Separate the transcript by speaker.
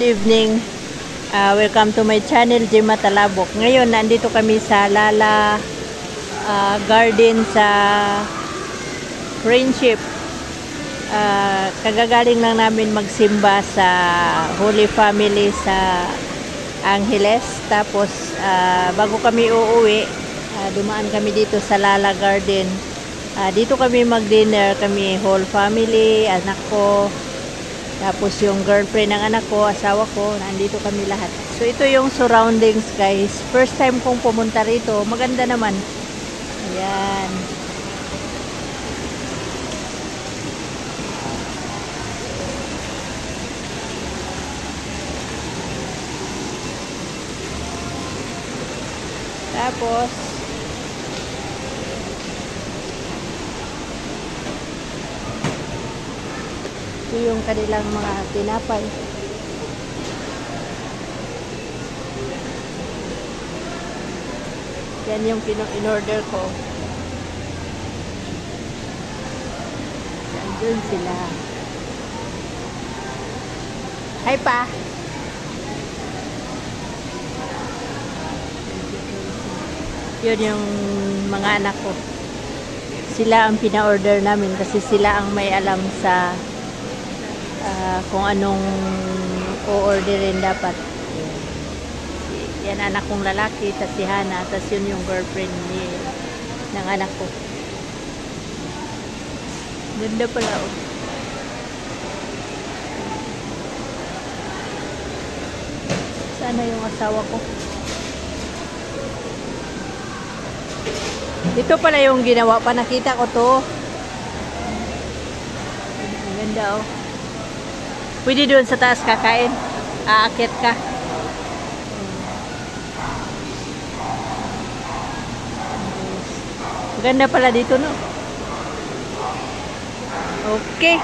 Speaker 1: evening. Welcome to my channel, Gemma Talabok. Ngayon, nandito kami sa Lala Garden sa Friendship. Kagagaling lang namin magsimba sa Holy Family sa Angeles. Tapos, bago kami uuwi, dumaan kami dito sa Lala Garden. Dito kami mag-dinner, kami whole family, anak ko. Tapos yung girlfriend ng anak ko, asawa ko, nandito kami lahat. So ito yung surroundings, guys. First time kong pumunta rito. Maganda naman. Ayan. Tapos ito yung kanilang mga tinapay. Yan yung in-order ko. Andun sila. Hi pa! Yun yung mga anak ko. Sila ang pina-order namin kasi sila ang may alam sa kung anong o-orderin dapat. Yan anak kong lalaki, tas si Hana, tas yun yung girlfriend ng anak ko. Ganda pala, oh. Sana yung asawa ko. Dito pala yung ginawa pa, nakita ko to. Ang ganda, oh. Pwede doon sa taas kakain. Aakyat ka. Ganda pala dito, no? Okay.